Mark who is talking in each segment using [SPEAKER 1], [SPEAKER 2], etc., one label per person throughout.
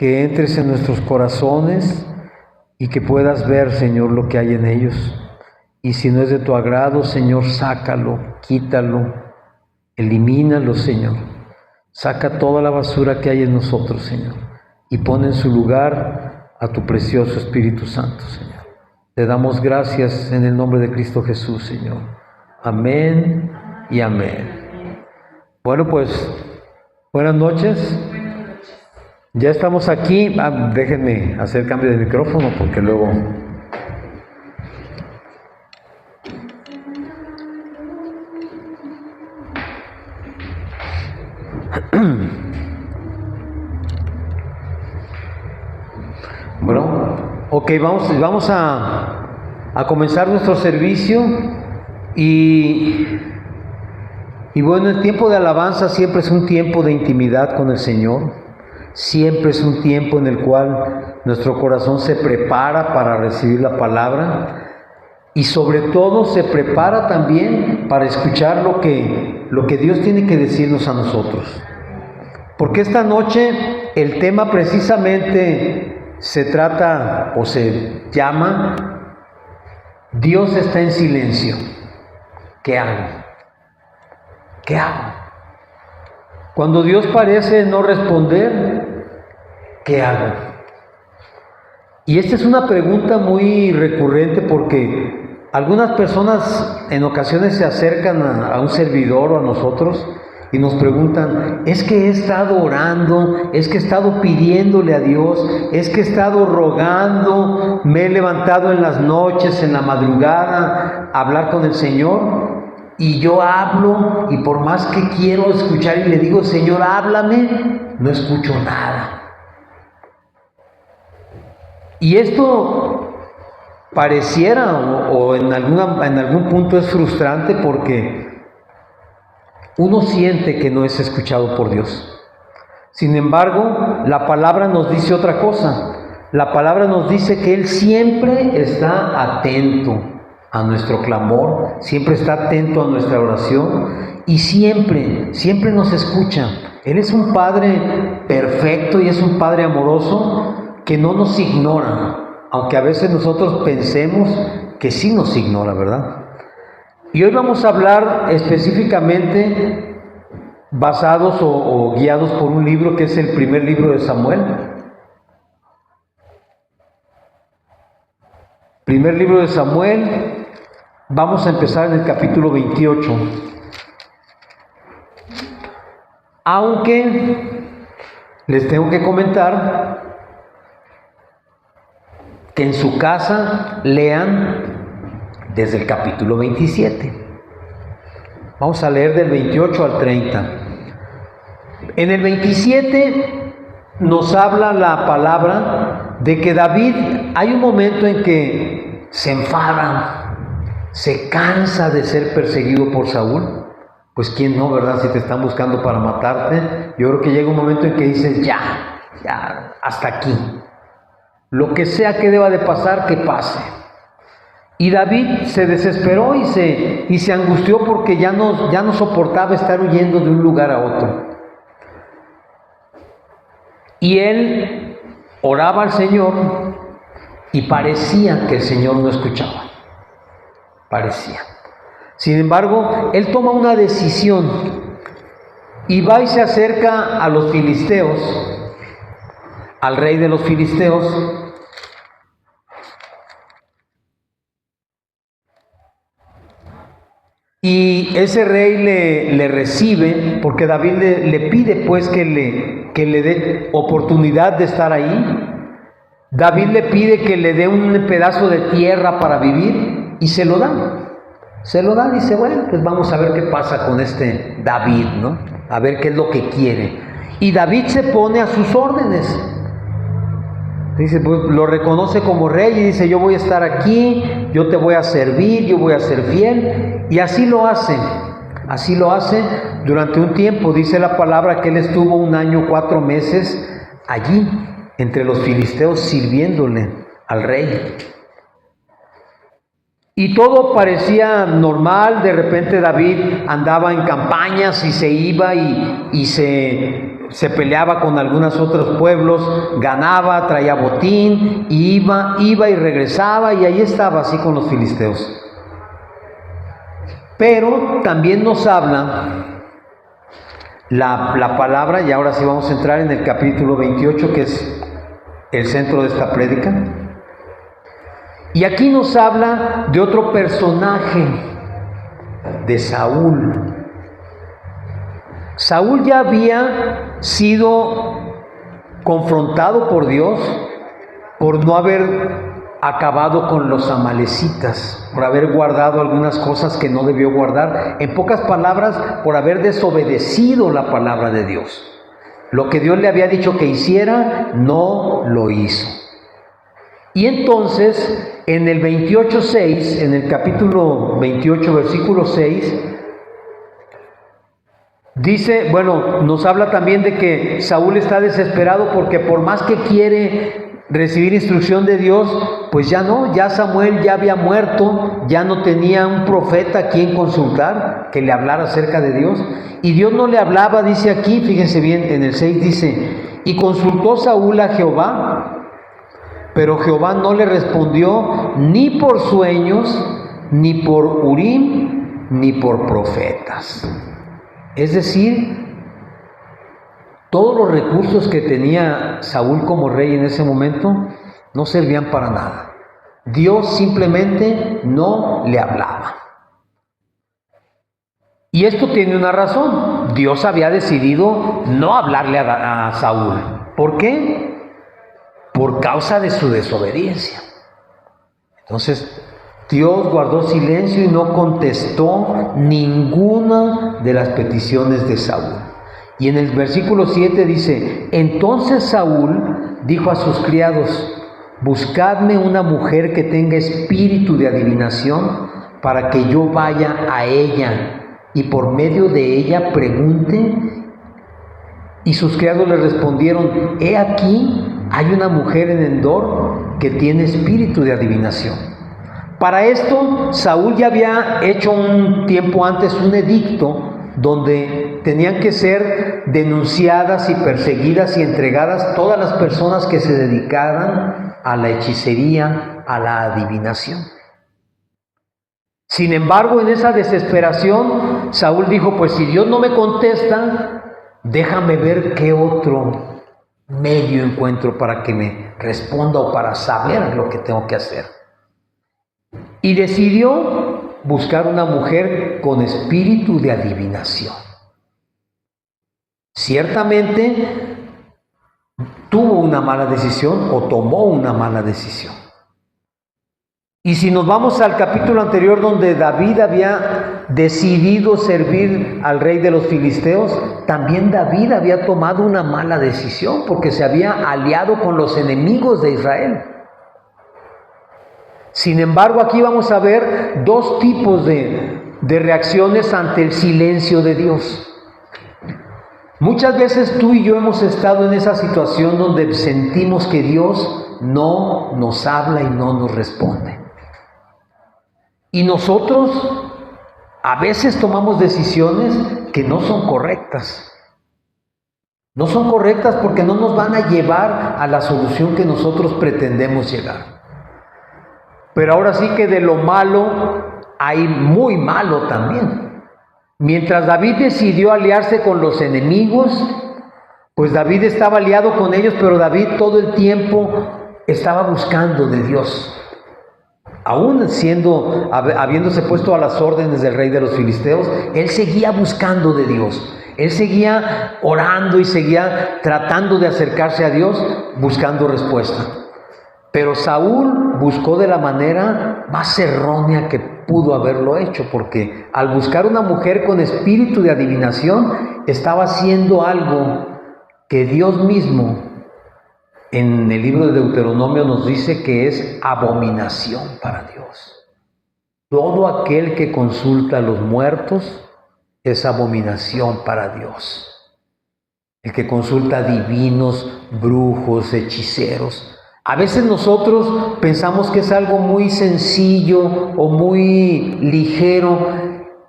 [SPEAKER 1] que entres en nuestros corazones y que puedas ver, Señor, lo que hay en ellos. Y si no es de tu agrado, Señor, sácalo, quítalo, elimínalo, Señor. Saca toda la basura que hay en nosotros, Señor, y pon en su lugar a tu precioso Espíritu Santo, Señor. Te damos gracias en el nombre de Cristo Jesús, Señor. Amén y amén. Bueno, pues, buenas noches. Ya estamos aquí. Déjenme hacer cambio de micrófono porque luego... Bueno, ok, vamos a comenzar nuestro servicio y bueno, el tiempo de alabanza siempre es un tiempo de intimidad con el Señor, siempre es un tiempo en el cual nuestro corazón se prepara para recibir la palabra y sobre todo se prepara también para escuchar lo que Dios tiene que decirnos a nosotros. Porque esta noche el tema precisamente se trata o se llama Dios está en silencio. ¿Qué hago? ¿Qué hago? Cuando Dios parece no responder, ¿qué hago? Y esta es una pregunta muy recurrente porque algunas personas en ocasiones se acercan a un servidor o a nosotros y nos preguntan, es que he estado orando, es que he estado pidiéndole a Dios, es que he estado rogando, me he levantado en las noches, en la madrugada, a hablar con el Señor, y yo hablo, y por más que quiero escuchar y le digo, Señor, háblame, no escucho nada. Y esto pareciera, o en algún punto es frustrante porque uno siente que no es escuchado por Dios. Sin embargo, la palabra nos dice otra cosa. La palabra nos dice que Él siempre está atento a nuestro clamor, siempre está atento a nuestra oración y siempre nos escucha. Él es un Padre perfecto y es un Padre amoroso que no nos ignora, aunque a veces nosotros pensemos que sí nos ignora, ¿verdad? Y hoy vamos a hablar específicamente basados o guiados por un libro que es el primer libro de Samuel. Primer libro de Samuel, vamos a empezar en el capítulo 28. Aunque les tengo que comentar que en su casa lean desde el capítulo 27. Vamos a leer del 28 al 30. En el 27 nos habla la palabra de que David, hay un momento en que se enfada, se cansa de ser perseguido por Saúl. Pues quién no, ¿verdad? Si te están buscando para matarte, yo creo que llega un momento en que dices, ya, hasta aquí. Lo que sea que deba de pasar, que pase. Y David se desesperó y se angustió porque ya no soportaba estar huyendo de un lugar a otro. Y él oraba al Señor y parecía que el Señor no escuchaba. Parecía. Sin embargo, él toma una decisión y va y se acerca a los filisteos, al rey de los filisteos. Y ese rey le recibe porque David le pide pues que le dé oportunidad de estar ahí. David le pide que le dé un pedazo de tierra para vivir y se lo dan. Se lo dan y dice, bueno, pues vamos a ver qué pasa con este David, ¿no? A ver qué es lo que quiere. Y David se pone a sus órdenes. Dice, pues lo reconoce como rey y dice, yo voy a estar aquí, yo te voy a servir, yo voy a ser fiel. Y así lo hace durante un tiempo. Dice la palabra que él estuvo 1 año 4 meses allí, entre los filisteos, sirviéndole al rey. Y todo parecía normal. De repente David andaba en campañas y se iba y se se peleaba con algunos otros pueblos, ganaba, traía botín, iba y regresaba, y ahí estaba así con los filisteos. Pero también nos habla la palabra, y ahora sí vamos a entrar en el capítulo 28, que es el centro de esta prédica. Y aquí nos habla de otro personaje, de Saúl. Saúl ya había sido confrontado por Dios por no haber acabado con los amalecitas, por haber guardado algunas cosas que no debió guardar. En pocas palabras, por haber desobedecido la palabra de Dios. Lo que Dios le había dicho que hiciera, no lo hizo. Y entonces, en el 28:6, en el capítulo 28, versículo 6, dice, nos habla también de que Saúl está desesperado porque por más que quiere recibir instrucción de Dios, pues ya Samuel ya había muerto, ya no tenía un profeta a quien consultar que le hablara acerca de Dios, y Dios no le hablaba, dice aquí, fíjense bien, en el 6 dice, y consultó Saúl a Jehová, pero Jehová no le respondió ni por sueños, ni por Urim, ni por profetas. Es decir, todos los recursos que tenía Saúl como rey en ese momento no servían para nada. Dios simplemente no le hablaba. Y esto tiene una razón. Dios había decidido no hablarle a Saúl. ¿Por qué? Por causa de su desobediencia. Entonces, Dios guardó silencio y no contestó ninguna de las peticiones de Saúl. Y en el versículo 7 dice, entonces Saúl dijo a sus criados, buscadme una mujer que tenga espíritu de adivinación para que yo vaya a ella y por medio de ella pregunte. Y sus criados le respondieron, he aquí, hay una mujer en Endor que tiene espíritu de adivinación. Para esto, Saúl ya había hecho un tiempo antes un edicto donde tenían que ser denunciadas y perseguidas y entregadas todas las personas que se dedicaran a la hechicería, a la adivinación. Sin embargo, en esa desesperación, Saúl dijo, pues si Dios no me contesta, déjame ver qué otro medio encuentro para que me responda o para saber lo que tengo que hacer. Y decidió buscar una mujer con espíritu de adivinación. Ciertamente tuvo una mala decisión o tomó una mala decisión. Y si nos vamos al capítulo anterior donde David había decidido servir al rey de los filisteos, también David había tomado una mala decisión porque se había aliado con los enemigos de Israel. Sin embargo, aquí vamos a ver dos tipos de reacciones ante el silencio de Dios. Muchas veces tú y yo hemos estado en esa situación donde sentimos que Dios no nos habla y no nos responde. Y nosotros a veces tomamos decisiones que no son correctas. No son correctas porque no nos van a llevar a la solución que nosotros pretendemos llegar. Pero ahora sí que de lo malo hay muy malo también. Mientras David decidió aliarse con los enemigos, pues David estaba aliado con ellos, pero David todo el tiempo estaba buscando de Dios. Aún habiéndose puesto a las órdenes del rey de los filisteos, él seguía buscando de Dios. Él seguía orando y seguía tratando de acercarse a Dios, buscando respuesta. Pero Saúl buscó de la manera más errónea que pudo haberlo hecho, porque al buscar una mujer con espíritu de adivinación, estaba haciendo algo que Dios mismo en el libro de Deuteronomio nos dice que es abominación para Dios. Todo aquel que consulta a los muertos es abominación para Dios. El que consulta a divinos, brujos, hechiceros. A veces nosotros pensamos que es algo muy sencillo o muy ligero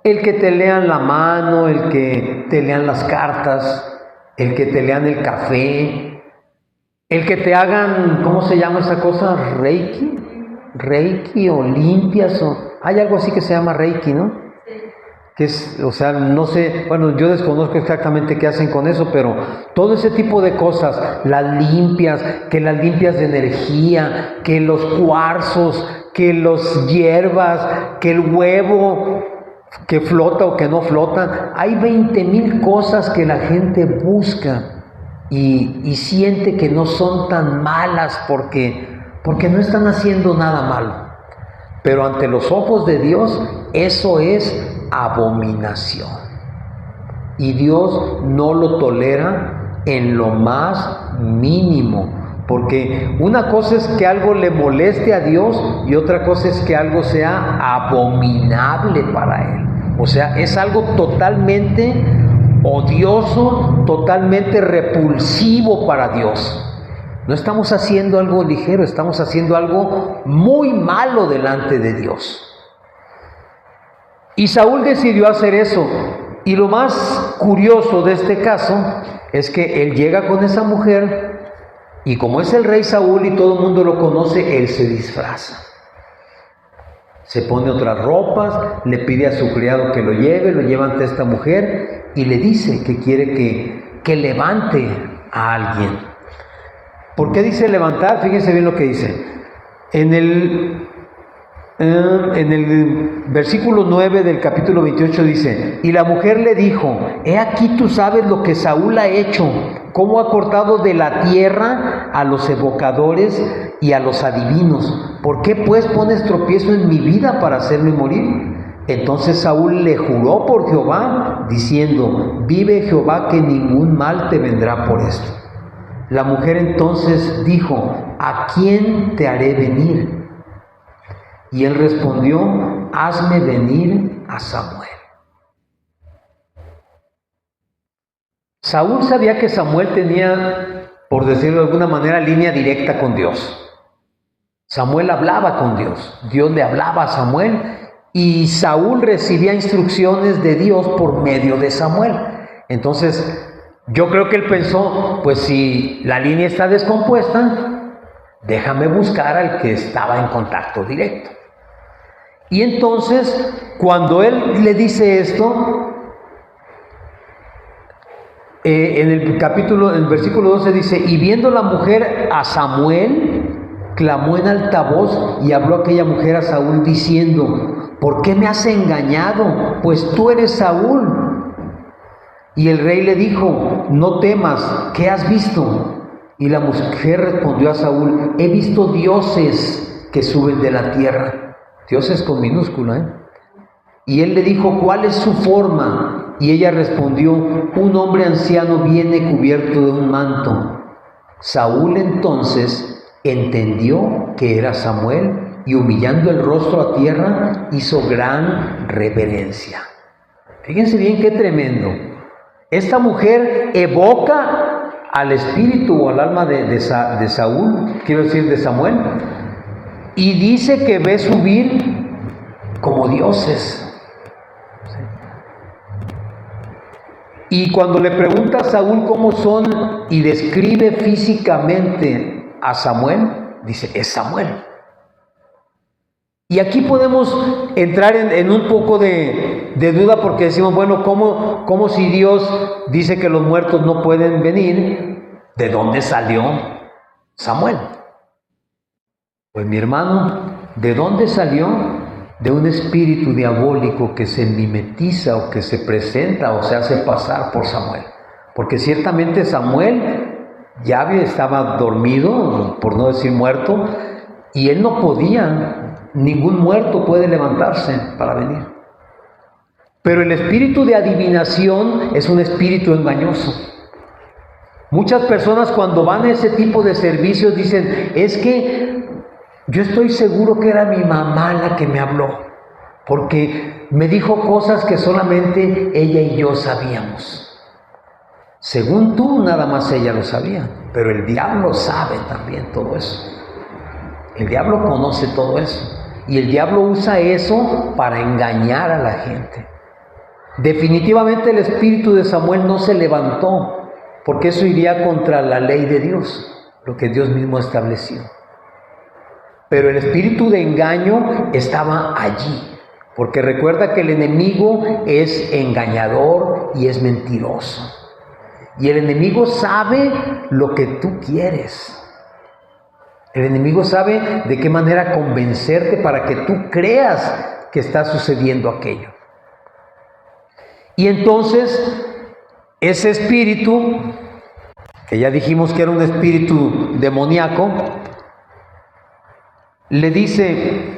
[SPEAKER 1] el que te lean la mano, el que te lean las cartas. el que te lean el café, el que te hagan, ¿cómo se llama esa cosa? Reiki o limpias, o hay algo así que se llama Reiki, ¿no? Que es, o sea, no sé, bueno, yo desconozco exactamente qué hacen con eso, pero todo ese tipo de cosas, las limpias de energía, que los cuarzos, que los hierbas, que el huevo que flota o que no flota, hay 20,000 cosas que la gente busca y siente que no son tan malas porque no están haciendo nada malo. Pero ante los ojos de Dios, eso es abominación. Y Dios no lo tolera en lo más mínimo. Porque una cosa es que algo le moleste a Dios y otra cosa es que algo sea abominable para Él. O sea, es algo totalmente odioso, totalmente repulsivo para Dios. No estamos haciendo algo ligero, estamos haciendo algo muy malo delante de Dios. Y Saúl decidió hacer eso. Y lo más curioso de este caso es que él llega con esa mujer y como es el rey Saúl y todo el mundo lo conoce, él se disfraza. Se pone otras ropas, le pide a su criado que lo lleva ante esta mujer y le dice que quiere que levante a alguien. ¿Por qué dice levantar? Fíjense bien lo que dice. En el versículo 9 del capítulo 28 dice: y la mujer le dijo: he aquí tú sabes lo que Saúl ha hecho, cómo ha cortado de la tierra a los evocadores y a los adivinos. ¿Por qué pues pones tropiezo en mi vida para hacerme morir? Entonces Saúl le juró por Jehová, diciendo: vive Jehová que ningún mal te vendrá por esto. La mujer entonces dijo: ¿a quién te haré venir? Y él respondió: hazme venir a Samuel. Saúl sabía que Samuel tenía, por decirlo de alguna manera, línea directa con Dios. Samuel hablaba con Dios, Dios le hablaba a Samuel y Saúl recibía instrucciones de Dios por medio de Samuel. Entonces, yo creo que él pensó, pues si la línea está descompuesta, déjame buscar al que estaba en contacto directo. Y entonces, cuando él le dice esto, en el versículo 12 dice: y viendo la mujer a Samuel, clamó en alta voz y habló aquella mujer a Saúl diciendo: ¿por qué me has engañado? Pues tú eres Saúl. Y el rey le dijo: no temas, ¿qué has visto? Y la mujer respondió a Saúl: he visto dioses que suben de la tierra. Dioses con minúscula, Y él le dijo: ¿cuál es su forma? Y ella respondió: un hombre anciano viene cubierto de un manto. Saúl entonces entendió que era Samuel y humillando el rostro a tierra hizo gran reverencia. Fíjense bien qué tremendo. Esta mujer evoca al espíritu o al alma de Saúl, quiero decir de Samuel, y dice que ve subir como dioses. Y cuando le pregunta a Saúl cómo son y describe físicamente a Samuel, dice: es Samuel. Y aquí podemos entrar en un poco de duda porque decimos, bueno, ¿cómo si Dios dice que los muertos no pueden venir? ¿De dónde salió Samuel? Pues mi hermano, ¿de dónde salió? De un espíritu diabólico que se mimetiza o que se presenta o se hace pasar por Samuel. Porque ciertamente Samuel ya estaba dormido, por no decir muerto, y él no podía, ningún muerto puede levantarse para venir. Pero el espíritu de adivinación es un espíritu engañoso. Muchas personas cuando van a ese tipo de servicios dicen: es que yo estoy seguro que era mi mamá la que me habló, porque me dijo cosas que solamente ella y yo sabíamos. Según tú, nada más ella lo sabía, pero el diablo sabe también todo eso. El diablo conoce todo eso, y el diablo usa eso para engañar a la gente. Definitivamente el espíritu de Samuel no se levantó, porque eso iría contra la ley de Dios, lo que Dios mismo estableció. Pero el espíritu de engaño estaba allí, porque recuerda que el enemigo es engañador y es mentiroso. Y el enemigo sabe lo que tú quieres. El enemigo sabe de qué manera convencerte para que tú creas que está sucediendo aquello. Y entonces, ese espíritu, que ya dijimos que era un espíritu demoníaco, le dice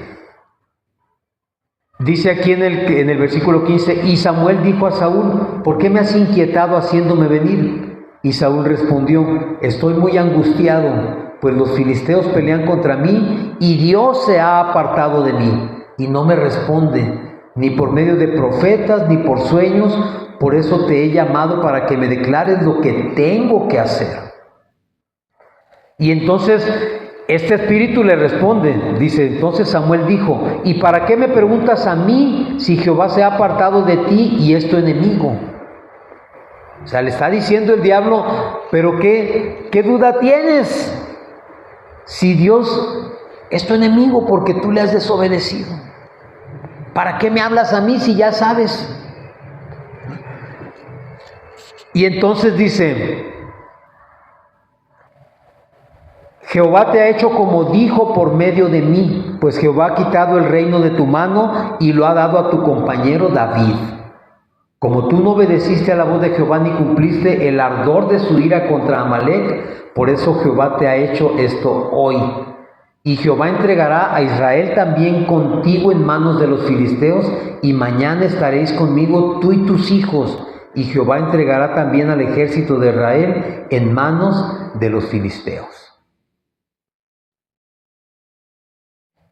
[SPEAKER 1] aquí en el versículo 15, y Samuel dijo a Saúl, ¿por qué me has inquietado haciéndome venir? Y Saúl respondió, estoy muy angustiado, pues los filisteos pelean contra mí y Dios se ha apartado de mí y no me responde, ni por medio de profetas ni por sueños, por eso te he llamado para que me declares lo que tengo que hacer. Y entonces este espíritu le responde, dice, entonces Samuel dijo, ¿y para qué me preguntas a mí si Jehová se ha apartado de ti y es tu enemigo? O sea, le está diciendo el diablo, pero ¿qué duda tienes? Si Dios es tu enemigo porque tú le has desobedecido. ¿Para qué me hablas a mí si ya sabes? Y entonces dice, Jehová te ha hecho como dijo por medio de mí, pues Jehová ha quitado el reino de tu mano y lo ha dado a tu compañero David. Como tú no obedeciste a la voz de Jehová ni cumpliste el ardor de su ira contra Amalec, por eso Jehová te ha hecho esto hoy. Y Jehová entregará a Israel también contigo en manos de los filisteos, y mañana estaréis conmigo tú y tus hijos. Y Jehová entregará también al ejército de Israel en manos de los filisteos.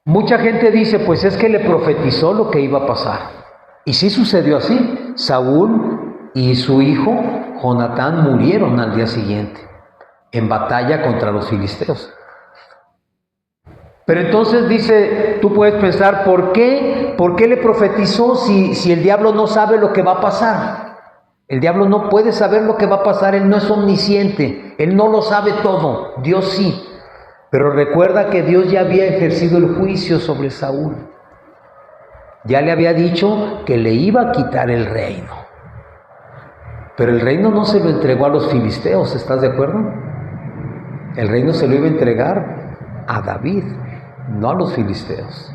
[SPEAKER 1] Mucha gente dice, pues es que le profetizó lo que iba a pasar. Y sí sucedió así. Saúl y su hijo Jonatán murieron al día siguiente en batalla contra los filisteos. Pero entonces dice, tú puedes pensar, ¿por qué? ¿Por qué le profetizó si el diablo no sabe lo que va a pasar? El diablo no puede saber lo que va a pasar, él no es omnisciente, él no lo sabe todo, Dios sí. Pero recuerda que Dios ya había ejercido el juicio sobre Saúl. Ya le había dicho que le iba a quitar el reino. Pero el reino no se lo entregó a los filisteos, ¿estás de acuerdo? El reino se lo iba a entregar a David, no a los filisteos.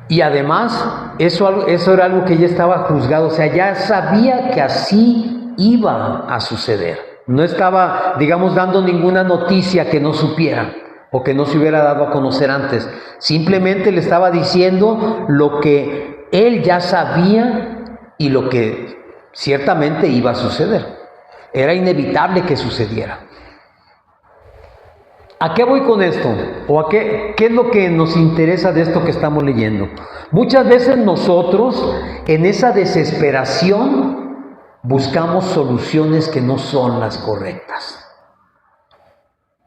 [SPEAKER 1] Y además, eso era algo que ya estaba juzgado, o sea, ya sabía que así iba a suceder. No estaba, digamos, dando ninguna noticia que no supiera o que no se hubiera dado a conocer antes. Simplemente le estaba diciendo lo que él ya sabía y lo que ciertamente iba a suceder. Era inevitable que sucediera. ¿A qué voy con esto? ¿O qué es lo que nos interesa de esto que estamos leyendo? Muchas veces nosotros, en esa desesperación, buscamos soluciones que no son las correctas.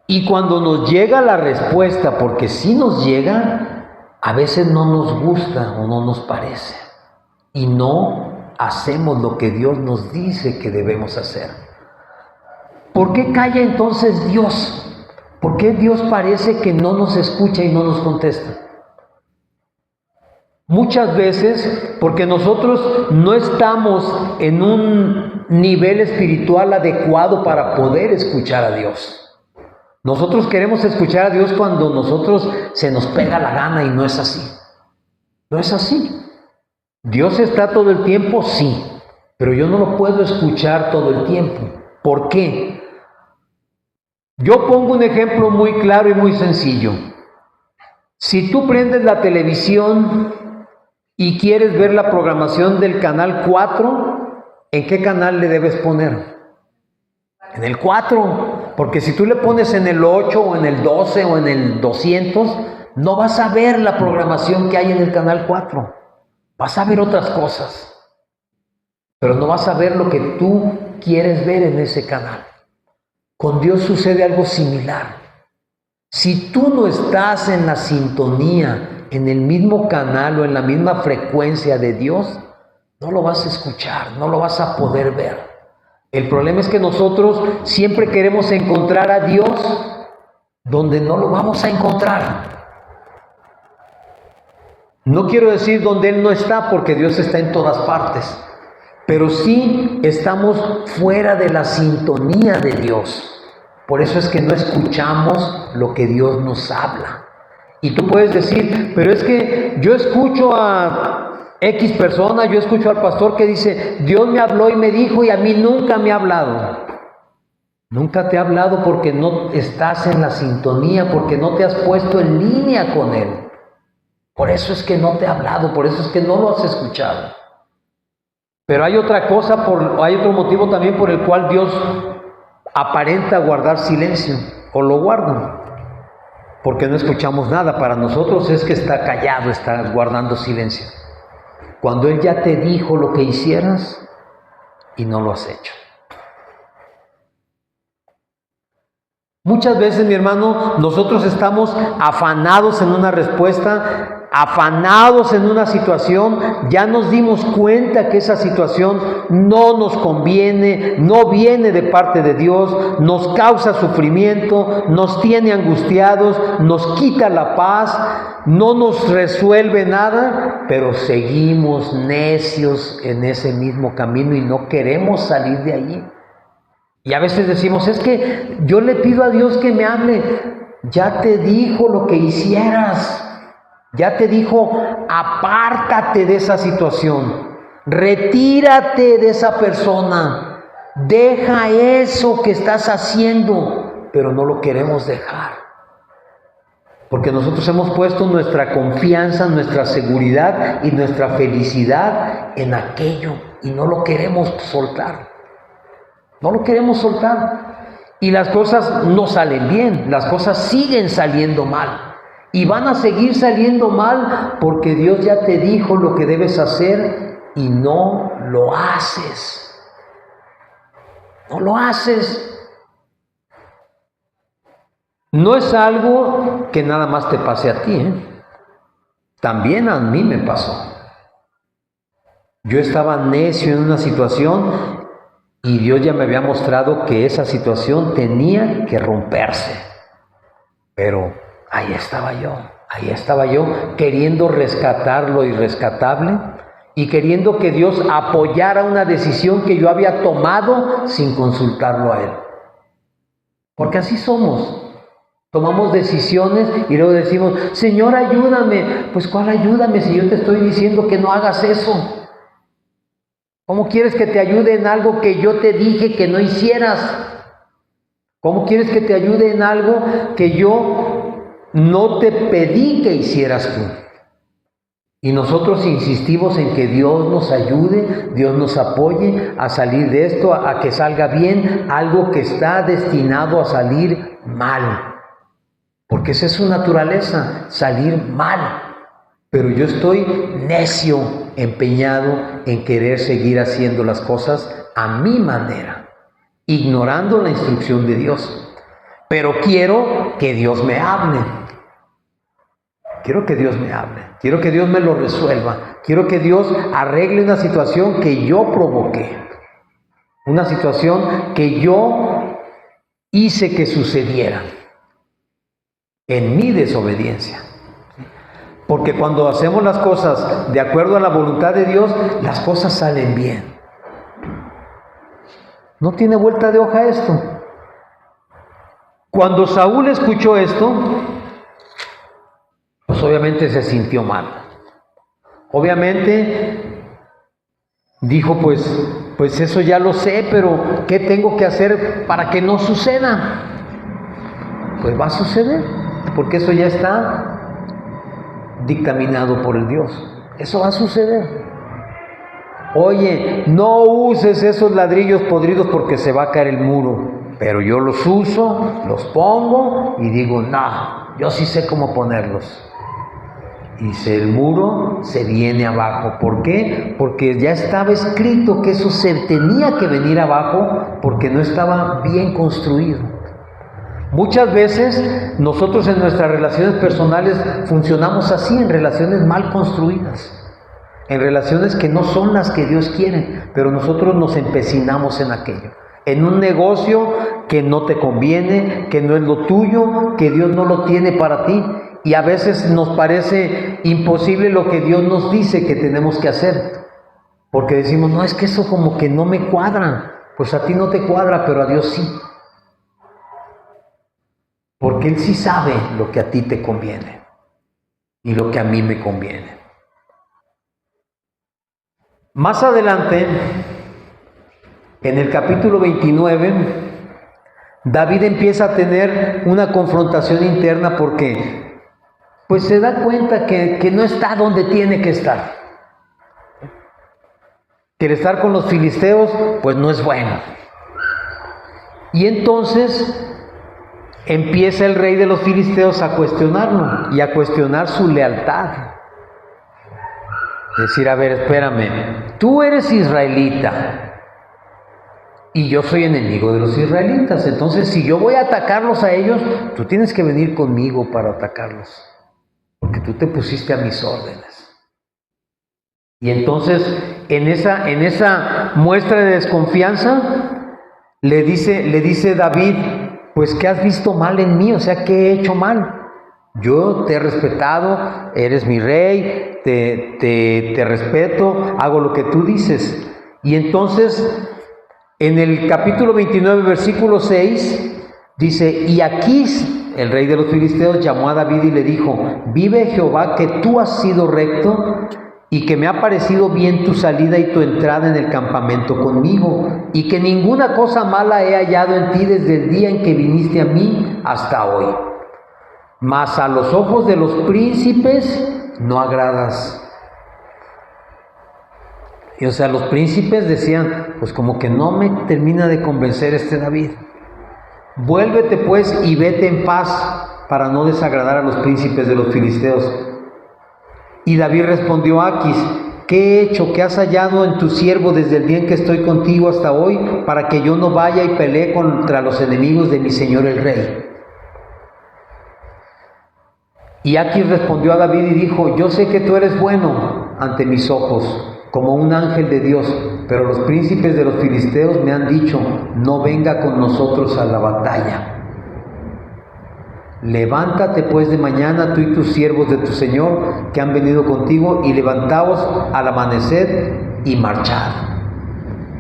[SPEAKER 1] Y cuando nos llega la respuesta, porque sí nos llega, a veces no nos gusta o no nos parece. Y no hacemos lo que Dios nos dice que debemos hacer. ¿Por qué calla entonces Dios? ¿Por qué Dios parece que no nos escucha y no nos contesta? Muchas veces porque nosotros no estamos en un nivel espiritual adecuado para poder escuchar a Dios. Nosotros queremos escuchar a Dios cuando nosotros se nos pega la gana y no es así. No es así. Dios está todo el tiempo, sí, pero yo no lo puedo escuchar todo el tiempo. ¿Por qué? Yo pongo un ejemplo muy claro y muy sencillo. Si tú prendes la televisión y quieres ver la programación del canal 4, ¿en qué canal le debes poner? En el 4, porque si tú le pones en el 8 o en el 12 o en el 200, no vas a ver la programación que hay en el canal 4. Vas a ver otras cosas, pero no vas a ver lo que tú quieres ver en ese canal. Con Dios sucede algo similar. Si tú no estás en la sintonía, en el mismo canal o en la misma frecuencia de Dios, no lo vas a escuchar, no lo vas a poder ver. El problema es que nosotros siempre queremos encontrar a Dios donde no lo vamos a encontrar. No quiero decir donde Él no está, porque Dios está en todas partes, pero sí estamos fuera de la sintonía de Dios. Por eso es que no escuchamos lo que Dios nos habla. Y tú puedes decir, pero es que yo escucho a X persona, yo escucho al pastor que dice, Dios me habló y me dijo, y a mí nunca me ha hablado. Nunca te ha hablado porque no estás en la sintonía, porque no te has puesto en línea con Él. Por eso es que no te ha hablado, por eso es que no lo has escuchado. Pero hay otra cosa, hay otro motivo también por el cual Dios aparenta guardar silencio, o lo guarda, porque no escuchamos nada. Para nosotros es que está callado, está guardando silencio. Cuando Él ya te dijo lo que hicieras y no lo has hecho. Muchas veces, mi hermano, nosotros estamos afanados en una respuesta, afanados en una situación, ya nos dimos cuenta que esa situación no nos conviene, no viene de parte de Dios, nos causa sufrimiento, nos tiene angustiados, nos quita la paz, no nos resuelve nada, pero seguimos necios en ese mismo camino y no queremos salir de allí. Y a veces decimos, es que yo le pido a Dios que me hable. Ya te dijo lo que hicieras. Ya te dijo, apártate de esa situación. Retírate de esa persona. Deja eso que estás haciendo. Pero no lo queremos dejar. Porque nosotros hemos puesto nuestra confianza, nuestra seguridad y nuestra felicidad en aquello. Y no lo queremos soltar. No lo queremos soltar. Y las cosas no salen bien, las cosas siguen saliendo mal. Y van a seguir saliendo mal porque Dios ya te dijo lo que debes hacer y no lo haces. No lo haces. No es algo que nada más te pase a ti, ¿eh? También a mí me pasó. Yo estaba necio en una situación y Dios ya me había mostrado que esa situación tenía que romperse. Pero ahí estaba yo queriendo rescatar lo irrescatable y queriendo que Dios apoyara una decisión que yo había tomado sin consultarlo a Él. Porque así somos. Tomamos decisiones y luego decimos, Señor, ayúdame. Pues ¿cuál ayúdame si yo te estoy diciendo que no hagas eso? ¿Cómo quieres que te ayude en algo que yo te dije que no hicieras? ¿Cómo quieres que te ayude en algo que yo no te pedí que hicieras tú? Y nosotros insistimos en que Dios nos ayude, Dios nos apoye a salir de esto, a que salga bien algo que está destinado a salir mal. Porque esa es su naturaleza, salir mal. Pero yo estoy necio, empeñado en querer seguir haciendo las cosas a mi manera, ignorando la instrucción de Dios. Pero quiero que Dios me hable. Quiero que Dios me hable. Quiero que Dios me lo resuelva. Quiero que Dios arregle una situación que yo provoqué. Una situación que yo hice que sucediera en mi desobediencia. Porque cuando hacemos las cosas de acuerdo a la voluntad de Dios, las cosas salen bien. No tiene vuelta de hoja esto. Cuando Saúl escuchó esto, pues obviamente se sintió mal. Obviamente dijo, pues eso ya lo sé, pero ¿qué tengo que hacer para que no suceda? Pues va a suceder, porque eso ya está dictaminado por el Dios. Eso va a suceder. Oye, no uses esos ladrillos podridos porque se va a caer el muro. Pero yo los uso, los pongo y digo, no, yo sí sé cómo ponerlos. Y el muro se viene abajo. ¿Por qué? Porque ya estaba escrito que eso se tenía que venir abajo porque no estaba bien construido. Muchas veces nosotros en nuestras relaciones personales funcionamos así, en relaciones mal construidas, en relaciones que no son las que Dios quiere, pero nosotros nos empecinamos en aquello. en un negocio que no te conviene, que no es lo tuyo, que Dios no lo tiene para ti. Y a veces nos parece imposible lo que Dios nos dice que tenemos que hacer. Porque decimos, no, es que eso como que no me cuadra. Pues a ti no te cuadra, pero a Dios sí. Porque Él sí sabe lo que a ti te conviene y lo que a mí me conviene. Más adelante, en el capítulo 29, David empieza a tener una confrontación interna porque pues se da cuenta que no está donde tiene que estar. Que el estar con los filisteos pues no es bueno. Y entonces empieza el rey de los filisteos a cuestionarlo y a cuestionar su lealtad. Decir, a ver, espérame, tú eres israelita y yo soy enemigo de los israelitas. Entonces, si yo voy a atacarlos a ellos, tú tienes que venir conmigo para atacarlos, porque tú te pusiste a mis órdenes. Y entonces, en esa muestra de desconfianza, le dice David, pues, ¿qué has visto mal en mí? O sea, ¿qué he hecho mal? Yo te he respetado, eres mi rey, te respeto, hago lo que tú dices. Y entonces, en el capítulo 29, versículo 6, dice, y Aquís, el rey de los filisteos, llamó a David y le dijo, vive Jehová que tú has sido recto y que me ha parecido bien tu salida y tu entrada en el campamento conmigo, y que ninguna cosa mala he hallado en ti desde el día en que viniste a mí hasta hoy. Mas a los ojos de los príncipes no agradas. Y o sea, los príncipes decían, pues como que no me termina de convencer este David. Vuélvete pues y vete en paz para no desagradar a los príncipes de los filisteos. Y David respondió a Aquís, ¿qué he hecho? ¿Qué has hallado en tu siervo desde el día en que estoy contigo hasta hoy, para que yo no vaya y pelee contra los enemigos de mi señor el rey? Y Aquís respondió a David y dijo, yo sé que tú eres bueno ante mis ojos, como un ángel de Dios, pero los príncipes de los filisteos me han dicho, no venga con nosotros a la batalla. Levántate pues de mañana tú y tus siervos de tu señor que han venido contigo, y levantaos al amanecer y marchad.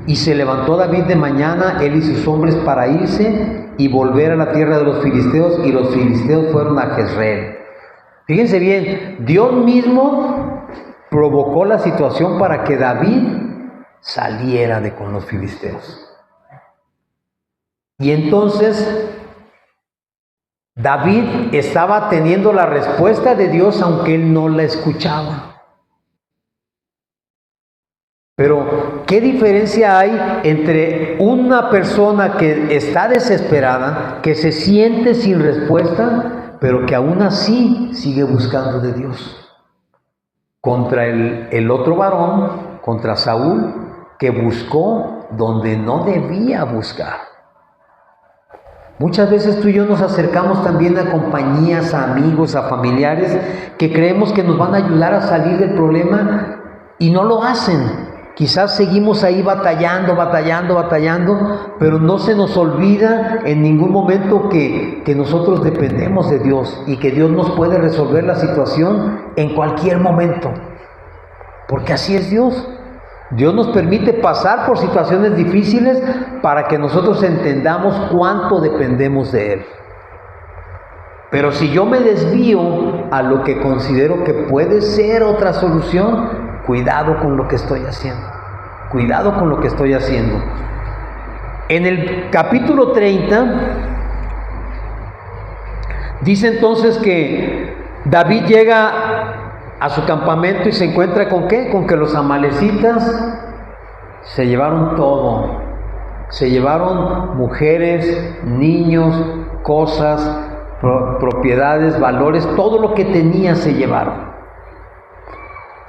[SPEAKER 1] Y se levantó David de mañana, él y sus hombres, para irse y volver a la tierra de los filisteos, y los filisteos fueron a Jezreel. Fíjense bien, Dios mismo provocó la situación para que David saliera de con los filisteos. Y entonces David estaba teniendo la respuesta de Dios, aunque él no la escuchaba. Pero, ¿qué diferencia hay entre una persona que está desesperada, que se siente sin respuesta, pero que aún así sigue buscando de Dios, contra el otro varón, contra Saúl, que buscó donde no debía buscar? Muchas veces tú y yo nos acercamos también a compañías, a amigos, a familiares, que creemos que nos van a ayudar a salir del problema y no lo hacen. Quizás seguimos ahí batallando, pero no se nos olvida en ningún momento que nosotros dependemos de Dios y que Dios nos puede resolver la situación en cualquier momento. Porque así es Dios. Dios nos permite pasar por situaciones difíciles para que nosotros entendamos cuánto dependemos de Él. Pero si yo me desvío a lo que considero que puede ser otra solución, cuidado con lo que estoy haciendo. Cuidado con lo que estoy haciendo. En el capítulo 30, dice entonces que David llega a su campamento y se encuentra ¿con qué? Con que los amalecitas se llevaron todo. Se llevaron mujeres, niños, cosas, propiedades, valores, todo lo que tenía se llevaron.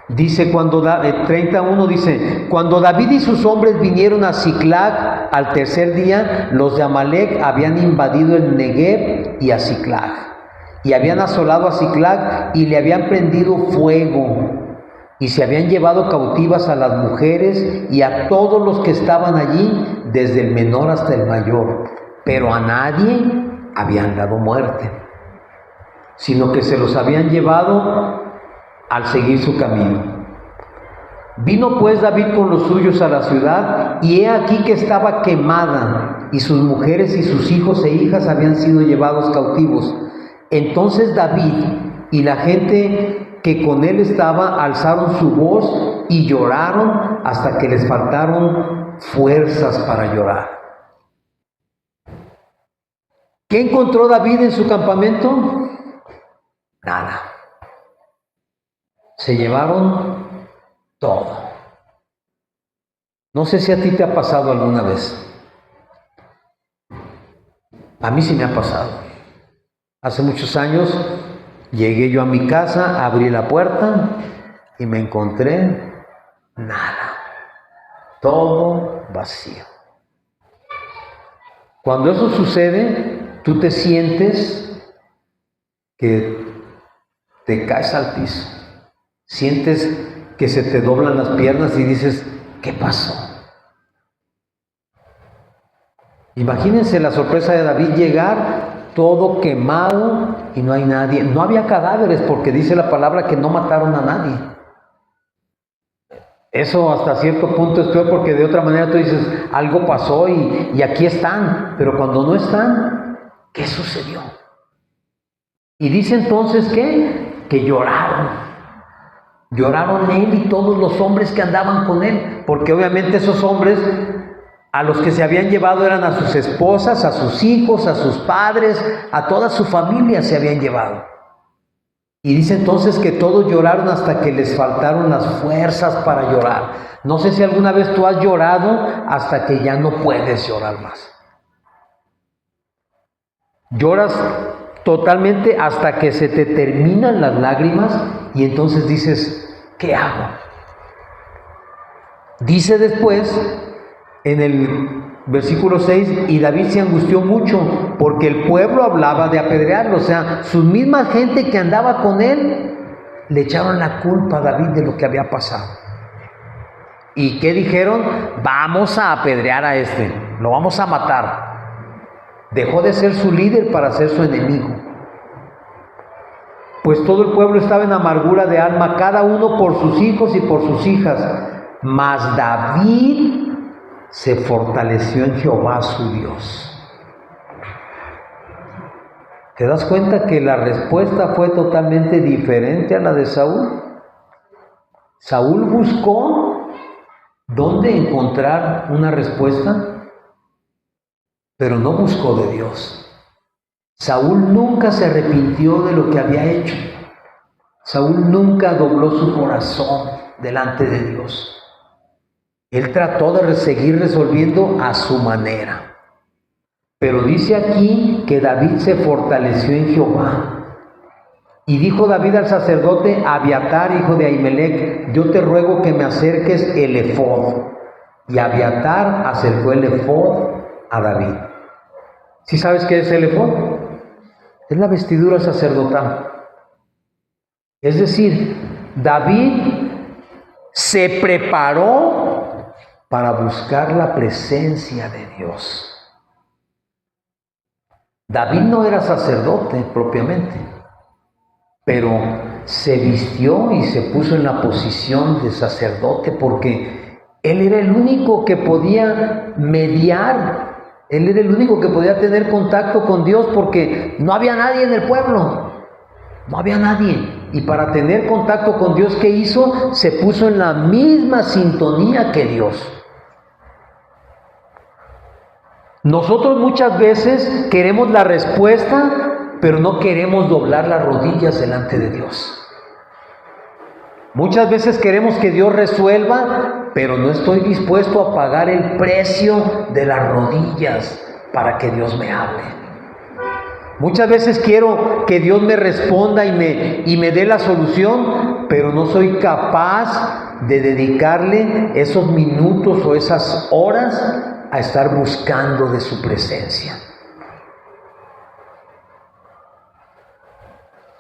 [SPEAKER 1] Dice 31 dice, cuando David y sus hombres vinieron a Siclag al tercer día, los de Amalec habían invadido el Negev y a Siclag, y habían asolado a Siclag y le habían prendido fuego, y se habían llevado cautivas a las mujeres y a todos los que estaban allí, desde el menor hasta el mayor, pero a nadie habían dado muerte, sino que se los habían llevado al seguir su camino. Vino pues David con los suyos a la ciudad, y he aquí que estaba quemada, y sus mujeres y sus hijos e hijas habían sido llevados cautivos. Entonces David y la gente que con él estaba alzaron su voz y lloraron hasta que les faltaron fuerzas para llorar. ¿Qué encontró David en su campamento? Nada. Se llevaron todo. No sé si a ti te ha pasado alguna vez. A mí sí me ha pasado. Hace muchos años llegué yo a mi casa, abrí la puerta y me encontré nada. Todo vacío. Cuando eso sucede, tú te sientes que te caes al piso. Sientes que se te doblan las piernas y dices, ¿qué pasó? Imagínense la sorpresa de David llegar todo quemado y no hay nadie. No había cadáveres porque dice la palabra que no mataron a nadie. Eso hasta cierto punto es peor porque de otra manera tú dices, algo pasó y aquí están. Pero cuando no están, ¿qué sucedió? Y dice entonces que lloraron. Lloraron él y todos los hombres que andaban con él, porque obviamente esos hombres a los que se habían llevado eran a sus esposas, a sus hijos, a sus padres, a toda su familia se habían llevado. Y dice entonces que todos lloraron hasta que les faltaron las fuerzas para llorar. No sé si alguna vez tú has llorado hasta que ya no puedes llorar más. Lloras totalmente hasta que se te terminan las lágrimas y entonces dices, ¿qué hago? Dice después en el versículo 6, y David se angustió mucho porque el pueblo hablaba de apedrearlo. O sea, su misma gente que andaba con él le echaron la culpa a David de lo que había pasado. ¿Y qué dijeron? Vamos a apedrear a este, lo vamos a matar. Dejó de ser su líder para ser su enemigo. Pues todo el pueblo estaba en amargura de alma, cada uno por sus hijos y por sus hijas. Mas David se fortaleció en Jehová su Dios. ¿Te das cuenta que la respuesta fue totalmente diferente a la de Saúl? Saúl buscó dónde encontrar una respuesta, pero no buscó de Dios. Saúl nunca se arrepintió de lo que había hecho. Saúl nunca dobló su corazón delante de Dios. Él trató de seguir resolviendo a su manera. Pero dice aquí que David se fortaleció en Jehová. Y dijo David al sacerdote Abiatar, hijo de Ahimelech, yo te ruego que me acerques el efod. Y Abiatar acercó el efod a David. ¿Sí sabes qué es el efod? Es la vestidura sacerdotal. Es decir, David se preparó para buscar la presencia de Dios. David no era sacerdote propiamente, pero se vistió y se puso en la posición de sacerdote porque él era el único que podía mediar. Él era el único que podía tener contacto con Dios porque no había nadie en el pueblo. No había nadie. Y para tener contacto con Dios, ¿qué hizo? Se puso en la misma sintonía que Dios. Nosotros muchas veces queremos la respuesta, pero no queremos doblar las rodillas delante de Dios. Muchas veces queremos que Dios resuelva, pero no estoy dispuesto a pagar el precio de las rodillas para que Dios me hable. Muchas veces quiero que Dios me responda y me dé la solución, pero no soy capaz de dedicarle esos minutos o esas horas a estar buscando de su presencia.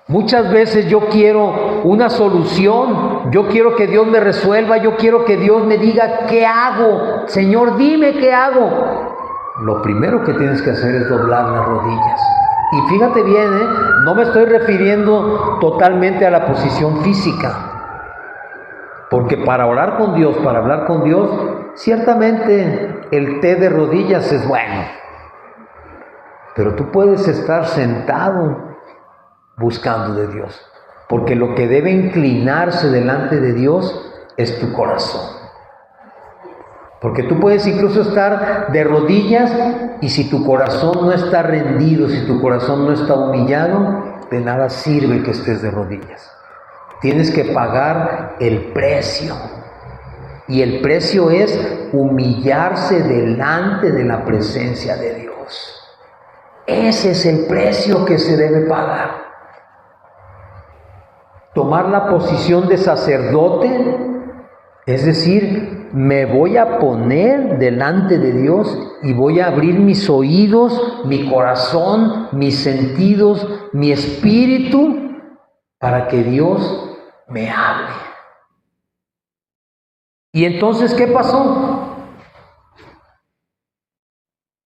[SPEAKER 1] Muchas veces yo quiero una solución, yo quiero que Dios me resuelva, yo quiero que Dios me diga qué hago. Señor, dime qué hago. Lo primero que tienes que hacer es doblar las rodillas. Y fíjate bien, no me estoy refiriendo totalmente a la posición física. Porque para orar con Dios, para hablar con Dios, ciertamente el té de rodillas es bueno. Pero tú puedes estar sentado buscando de Dios. Porque lo que debe inclinarse delante de Dios es tu corazón. Porque tú puedes incluso estar de rodillas y si tu corazón no está rendido, si tu corazón no está humillado, de nada sirve que estés de rodillas. Tienes que pagar el precio. Y el precio es humillarse delante de la presencia de Dios. Ese es el precio que se debe pagar. Tomar la posición de sacerdote, es decir, me voy a poner delante de Dios y voy a abrir mis oídos, mi corazón, mis sentidos, mi espíritu, para que Dios me hable. ¿Y entonces qué pasó?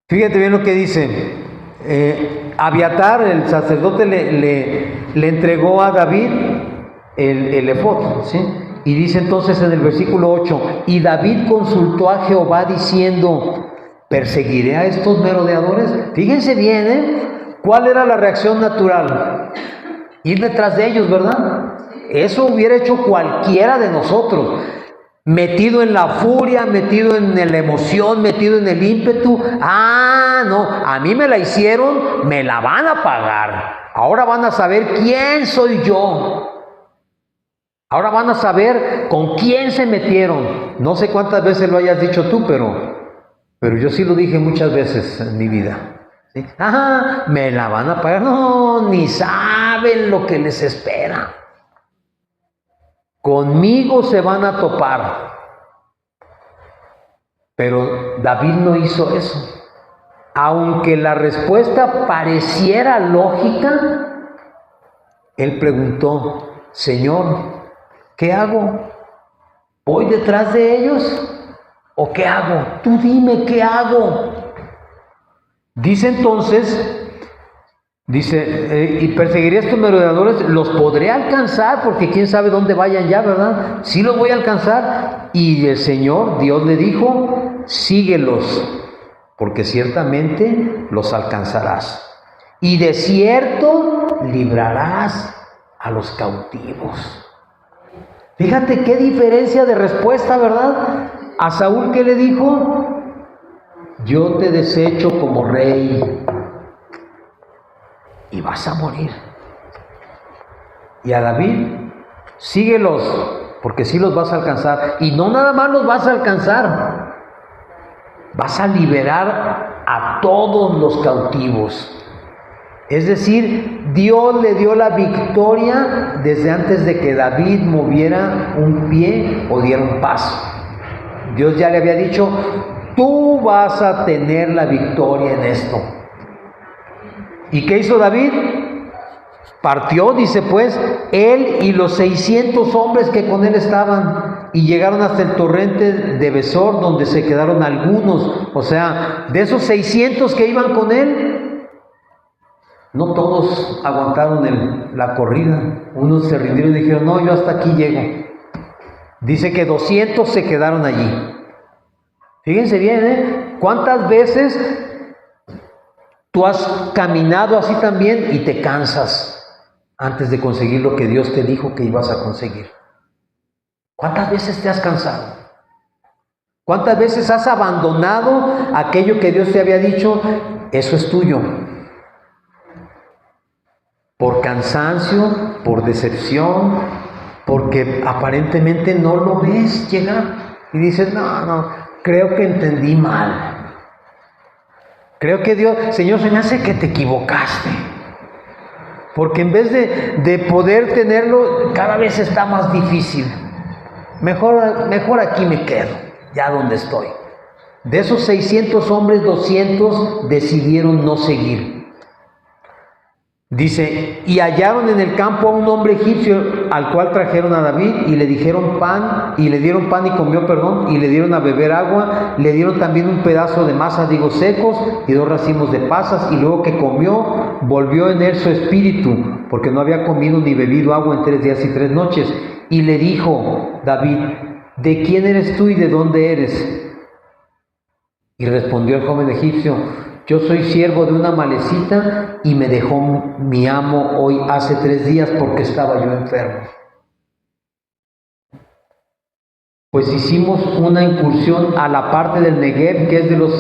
[SPEAKER 1] Fíjate bien lo que dice. Abiatar, el sacerdote, le entregó a David el efod, ¿sí? Y dice entonces en el versículo 8, y David consultó a Jehová diciendo, ¿perseguiré a estos merodeadores? Fíjense bien, ¿cuál era la reacción natural? Ir detrás de ellos, ¿verdad? Eso hubiera hecho cualquiera de nosotros. Metido en la furia, metido en la emoción, metido en el ímpetu. No, a mí me la hicieron, me la van a pagar. Ahora van a saber quién soy yo. Ahora van a saber con quién se metieron. No sé cuántas veces lo hayas dicho tú, pero yo sí lo dije muchas veces en mi vida. ¿Sí? Me la van a pagar. No, ni saben lo que les espera. Conmigo se van a topar. Pero David no hizo eso. Aunque la respuesta pareciera lógica, él preguntó, Señor, ¿qué hago? ¿Voy detrás de ellos? ¿O qué hago? Tú dime qué hago. Dice entonces, y perseguiré a estos merodeadores, los podré alcanzar, porque quién sabe dónde vayan ya, ¿verdad? Sí los voy a alcanzar. Y el Señor, Dios le dijo, síguelos, porque ciertamente los alcanzarás. Y de cierto librarás a los cautivos. Fíjate qué diferencia de respuesta, ¿verdad? A Saúl, ¿qué le dijo? Yo te desecho como rey y vas a morir. Y a David, síguelos, porque sí los vas a alcanzar. Y no nada más los vas a alcanzar, vas a liberar a todos los cautivos. Es decir, Dios le dio la victoria desde antes de que David moviera un pie o diera un paso. Dios ya le había dicho, tú vas a tener la victoria en esto. ¿Y qué hizo David? Partió, dice pues, él y los 600 hombres que con él estaban, y llegaron hasta el torrente de Besor, donde se quedaron algunos. O sea, de esos 600 que iban con él, no todos aguantaron la corrida. Unos se rindieron y dijeron, no, yo hasta aquí llego. Dice que 200 se quedaron allí. Fíjense bien, ¿cuántas veces tú has caminado así también y te cansas antes de conseguir lo que Dios te dijo que ibas a conseguir? ¿Cuántas veces te has cansado? ¿Cuántas veces has abandonado aquello que Dios te había dicho? Eso es tuyo. Por cansancio, por decepción, porque aparentemente no lo ves llegar. Y dices, no, creo que entendí mal. Creo que Dios, Señor, se me hace que te equivocaste. Porque en vez de poder tenerlo, cada vez está más difícil. Mejor aquí me quedo, ya donde estoy. De esos 600 hombres, 200 decidieron no seguir. Dice, y hallaron en el campo a un hombre egipcio al cual trajeron a David y le dieron pan y comió, y le dieron a beber agua, le dieron también un pedazo de masa de higos secos y 2 racimos de pasas, y luego que comió, volvió en él su espíritu, porque no había comido ni bebido agua en 3 días y 3 noches. Y le dijo David, ¿de quién eres tú y de dónde eres? Y respondió el joven egipcio, yo soy siervo de una amalecita y me dejó mi amo hoy hace 3 días porque estaba yo enfermo. Pues hicimos una incursión a la parte del Negev, que es de los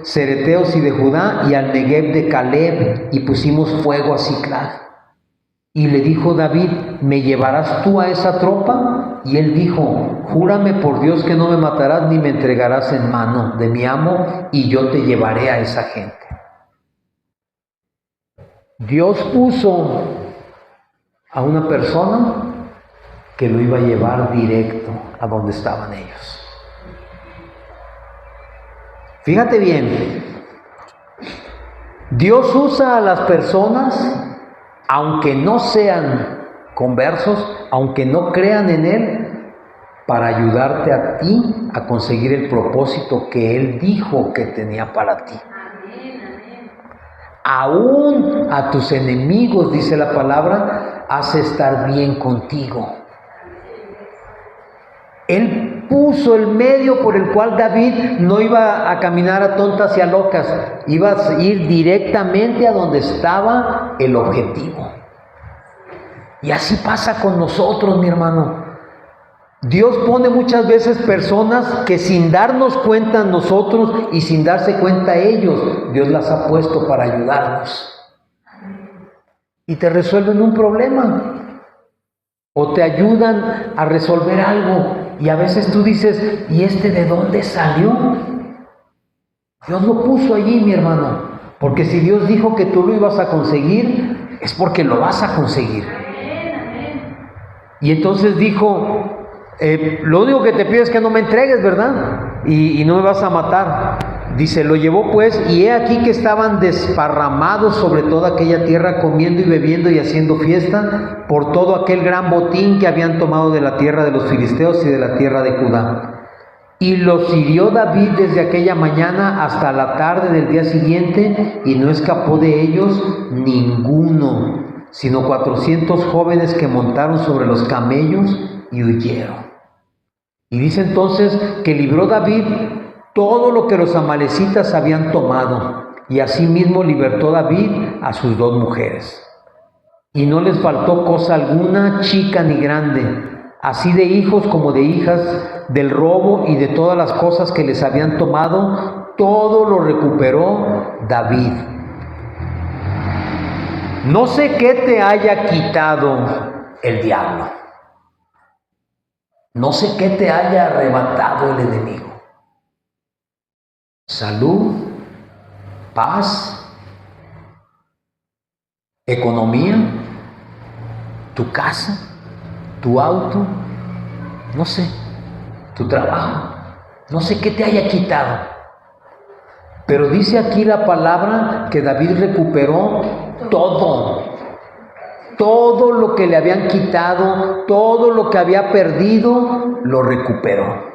[SPEAKER 1] cereteos y de Judá, y al Negev de Caleb, y pusimos fuego a Siclag. Y le dijo David, ¿me llevarás tú a esa tropa? Y él dijo, júrame por Dios que no me matarás ni me entregarás en mano de mi amo, y yo te llevaré a esa gente. Dios puso a una persona que lo iba a llevar directo a donde estaban ellos. Fíjate bien, Dios usa a las personas, aunque no sean conversos, aunque no crean en Él, para ayudarte a ti a conseguir el propósito que Él dijo que tenía para ti. Aún a tus enemigos, dice la palabra, hace estar bien contigo. Él puso el medio por el cual David no iba a caminar a tontas y a locas, iba a ir directamente a donde estaba el objetivo. Y así pasa con nosotros, mi hermano. Dios pone muchas veces personas que sin darnos cuenta nosotros y sin darse cuenta ellos, Dios las ha puesto para ayudarnos. Y te resuelven un problema o te ayudan a resolver algo. Y a veces tú dices, ¿y este de dónde salió? Dios lo puso allí, mi hermano. Porque si Dios dijo que tú lo ibas a conseguir, es porque lo vas a conseguir. Y entonces dijo, lo único que te pido es que no me entregues, ¿verdad? Y no me vas a matar. Dice, lo llevó pues, y he aquí que estaban desparramados sobre toda aquella tierra, comiendo y bebiendo y haciendo fiesta, por todo aquel gran botín que habían tomado de la tierra de los filisteos y de la tierra de Judá. Y los hirió David desde aquella mañana hasta la tarde del día siguiente, y no escapó de ellos ninguno, sino 400 jóvenes que montaron sobre los camellos y huyeron. Y dice entonces que libró David todo lo que los amalecitas habían tomado, y asimismo libertó David a sus 2 mujeres. Y no les faltó cosa alguna, chica ni grande, así de hijos como de hijas, del robo y de todas las cosas que les habían tomado, todo lo recuperó David. No sé qué te haya quitado el diablo. No sé qué te haya arrebatado el enemigo. Salud, paz, economía, tu casa, tu auto, no sé, tu trabajo. No sé qué te haya quitado. Pero dice aquí la palabra que David recuperó todo. Todo lo que le habían quitado, todo lo que había perdido, lo recuperó.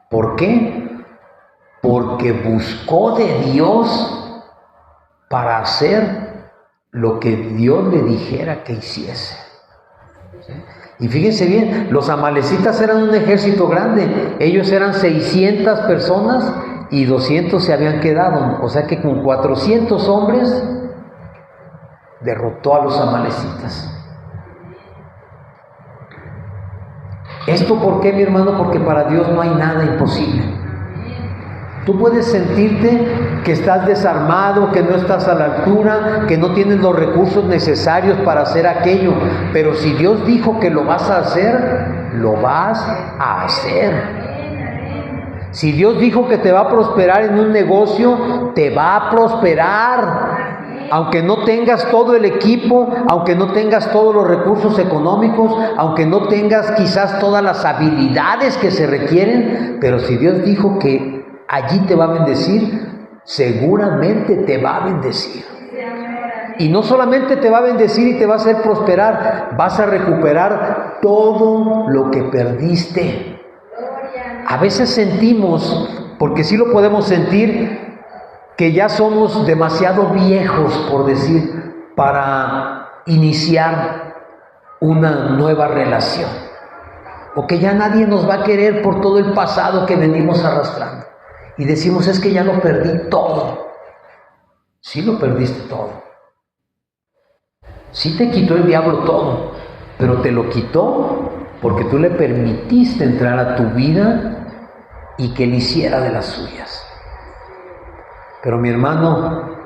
[SPEAKER 1] ¿Por qué? Porque buscó de Dios para hacer lo que Dios le dijera que hiciese. ¿Sí? Y fíjense bien, los amalecitas eran un ejército grande. Ellos eran 600 personas y 200 se habían quedado. O sea que con 400 hombres derrotó a los amalecitas. ¿Esto por qué, mi hermano? Porque para Dios no hay nada imposible. Tú puedes sentirte que estás desarmado, que no estás a la altura, que no tienes los recursos necesarios para hacer aquello, pero si Dios dijo que lo vas a hacer, lo vas a hacer. Si Dios dijo que te va a prosperar en un negocio, te va a prosperar. Aunque no tengas todo el equipo, aunque no tengas todos los recursos económicos, aunque no tengas quizás todas las habilidades que se requieren, pero si Dios dijo que allí te va a bendecir, seguramente te va a bendecir. Y no solamente te va a bendecir y te va a hacer prosperar, vas a recuperar todo lo que perdiste. A veces sentimos, porque sí lo podemos sentir, que ya somos demasiado viejos, por decir, para iniciar una nueva relación. O que ya nadie nos va a querer por todo el pasado que venimos arrastrando. Y decimos, es que ya lo perdí todo. Sí lo perdiste todo. Sí te quitó el diablo todo, pero te lo quitó porque tú le permitiste entrar a tu vida y que él hiciera de las suyas. Pero mi hermano,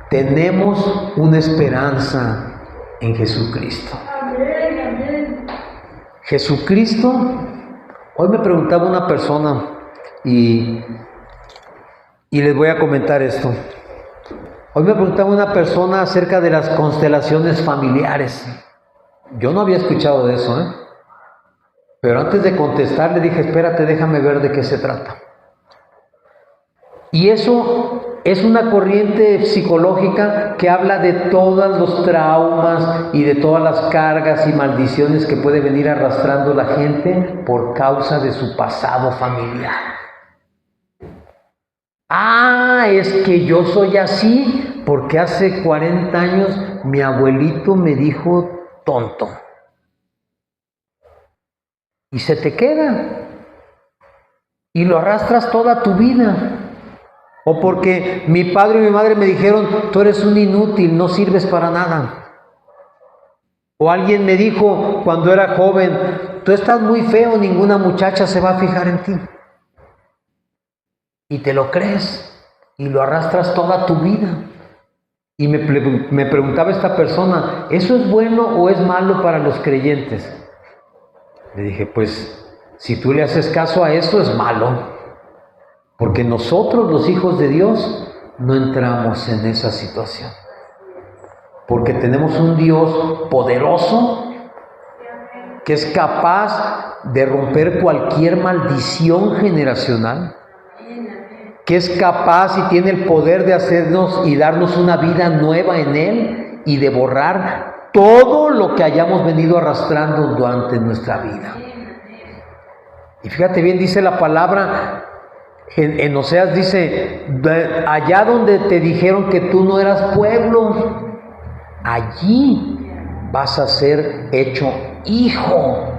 [SPEAKER 1] tenemos una esperanza en Jesucristo. Jesucristo, hoy me preguntaba una persona y les voy a comentar esto. Hoy me preguntaba una persona acerca de las constelaciones familiares. Yo no había escuchado de eso, pero antes de contestar le dije, espérate, déjame ver de qué se trata. Y eso es una corriente psicológica que habla de todos los traumas y de todas las cargas y maldiciones que puede venir arrastrando la gente por causa de su pasado familiar. Ah, es que yo soy así porque hace 40 años mi abuelito me dijo tonto. Y se te queda. Y lo arrastras toda tu vida. O porque mi padre y mi madre me dijeron, tú eres un inútil, no sirves para nada. O alguien me dijo cuando era joven, tú estás muy feo, ninguna muchacha se va a fijar en ti. Y te lo crees y lo arrastras toda tu vida. Y me preguntaba esta persona, ¿eso es bueno o es malo para los creyentes? Le dije, pues si tú le haces caso a eso es malo, porque nosotros los hijos de Dios no entramos en esa situación, porque tenemos un Dios poderoso que es capaz de romper cualquier maldición generacional, que es capaz y tiene el poder de hacernos y darnos una vida nueva en Él y de borrar todo lo que hayamos venido arrastrando durante nuestra vida. Y fíjate bien, dice la palabra en Oseas, dice, allá donde te dijeron que tú no eras pueblo, allí vas a ser hecho hijo.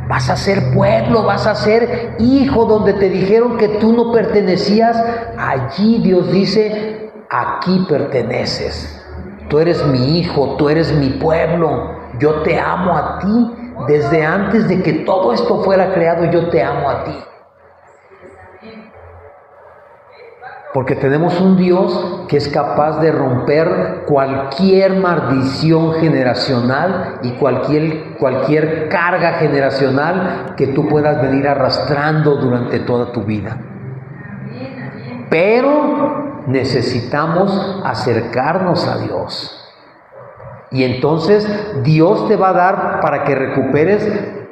[SPEAKER 1] Vas a ser pueblo, vas a ser hijo. Donde te dijeron que tú no pertenecías, allí Dios dice, aquí perteneces. Tú eres mi hijo, tú eres mi pueblo. Yo te amo a ti. Desde antes de que todo esto fuera creado, yo te amo a ti. Porque tenemos un Dios que es capaz de romper cualquier maldición generacional y cualquier carga generacional que tú puedas venir arrastrando durante toda tu vida. Pero necesitamos acercarnos a Dios. Y entonces Dios te va a dar para que recuperes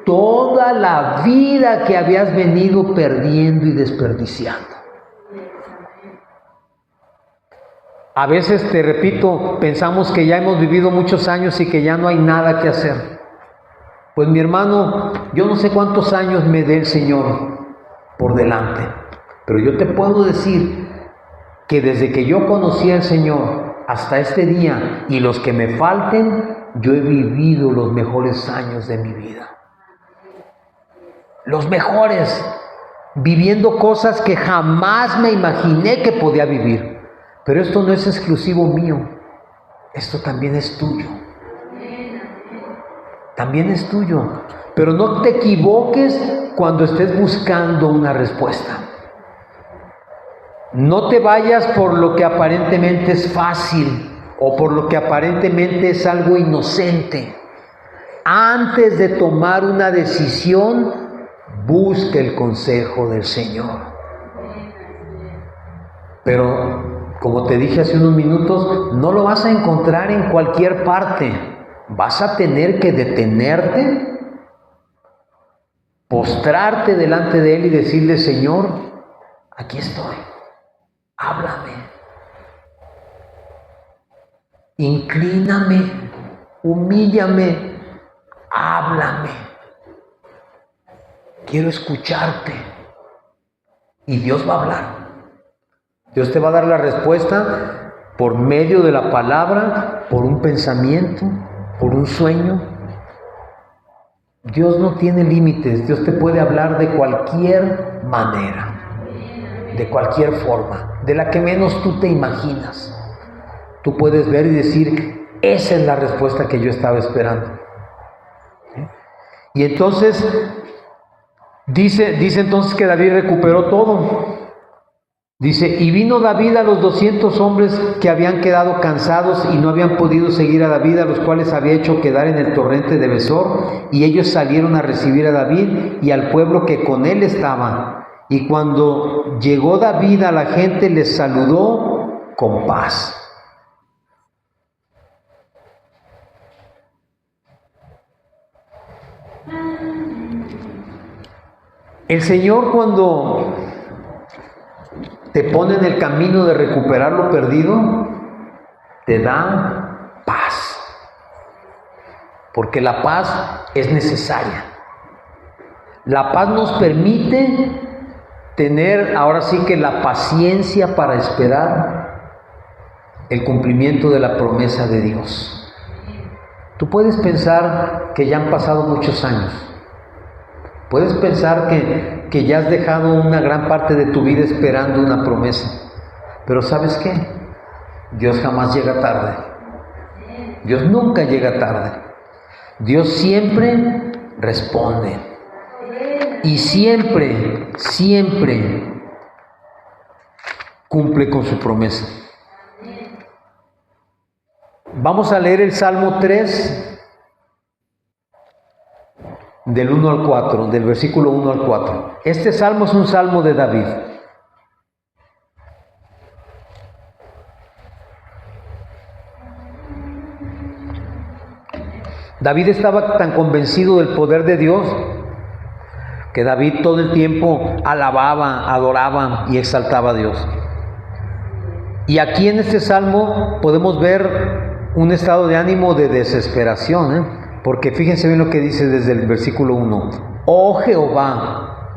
[SPEAKER 1] toda la vida que habías venido perdiendo y desperdiciando. A veces, te repito, pensamos que ya hemos vivido muchos años y que ya no hay nada que hacer. Pues mi hermano, yo no sé cuántos años me dé el Señor por delante, pero yo te puedo decir que desde que yo conocí al Señor hasta este día y los que me falten, yo he vivido los mejores años de mi vida. Los mejores, viviendo cosas que jamás me imaginé que podía vivir. Pero esto no es exclusivo mío, esto también es tuyo. También es tuyo. Pero no te equivoques cuando estés buscando una respuesta. No te vayas por lo que aparentemente es fácil o por lo que aparentemente es algo inocente. Antes de tomar una decisión, busca el consejo del Señor. Pero como te dije hace unos minutos, no lo vas a encontrar en cualquier parte. Vas a tener que detenerte, postrarte delante de Él y decirle, Señor, aquí estoy, háblame. inclíname, humíllame, háblame. Quiero escucharte. Y Dios va a hablar. Dios te va a dar la respuesta por medio de la palabra, por un pensamiento, por un sueño. Dios no tiene límites. Dios te puede hablar de cualquier manera, de cualquier forma, de la que menos tú te imaginas. Tú puedes ver y decir, esa es la respuesta que yo estaba esperando. ¿Sí? Y entonces, dice entonces que David recuperó todo. Dice, y vino David a los 200 hombres que habían quedado cansados y no habían podido seguir a David, a los cuales había hecho quedar en el torrente de Besor, y ellos salieron a recibir a David y al pueblo que con él estaba. Y cuando llegó David a la gente, les saludó con paz. El Señor, cuando te pone en el camino de recuperar lo perdido, te da paz. Porque la paz es necesaria. La paz nos permite tener ahora sí que la paciencia para esperar el cumplimiento de la promesa de Dios. Tú puedes pensar que ya han pasado muchos años. Puedes pensar que ya has dejado una gran parte de tu vida esperando una promesa. Pero ¿sabes qué? Dios jamás llega tarde. Dios nunca llega tarde. Dios siempre responde. Y siempre, siempre cumple con su promesa. Vamos a leer el Salmo 3. Del 1 al 4, del versículo 1 al 4. Este salmo es un salmo de David. David estaba tan convencido del poder de Dios que David todo el tiempo alababa, adoraba y exaltaba a Dios. Y aquí en este salmo podemos ver un estado de ánimo de desesperación, porque fíjense bien lo que dice desde el versículo 1. Oh Jehová,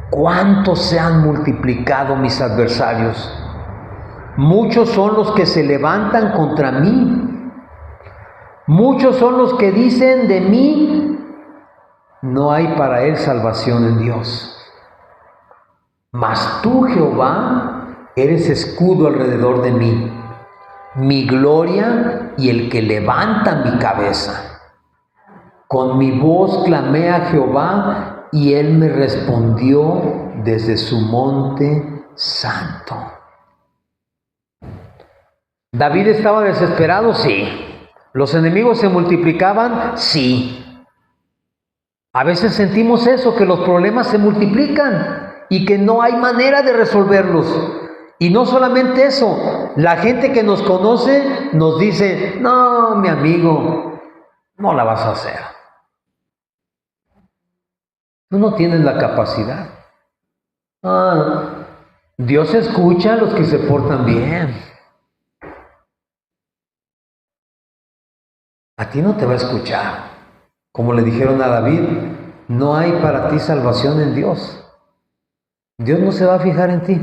[SPEAKER 1] cuánto se han multiplicado mis adversarios. Muchos son los que se levantan contra mí. Muchos son los que dicen de mí, no hay para él salvación en Dios. Mas tú, Jehová, eres escudo alrededor de mí, mi gloria y el que levanta mi cabeza. Con mi voz clamé a Jehová y él me respondió desde su monte santo. ¿David estaba desesperado? Sí. ¿Los enemigos se multiplicaban? Sí. A veces sentimos eso, que los problemas se multiplican y que no hay manera de resolverlos. Y no solamente eso, la gente que nos conoce nos dice, no, mi amigo, no la vas a hacer. Tú no tienes la capacidad. Dios escucha a los que se portan bien. A ti no te va a escuchar. Como le dijeron a David, no hay para ti salvación en Dios. Dios no se va a fijar en ti.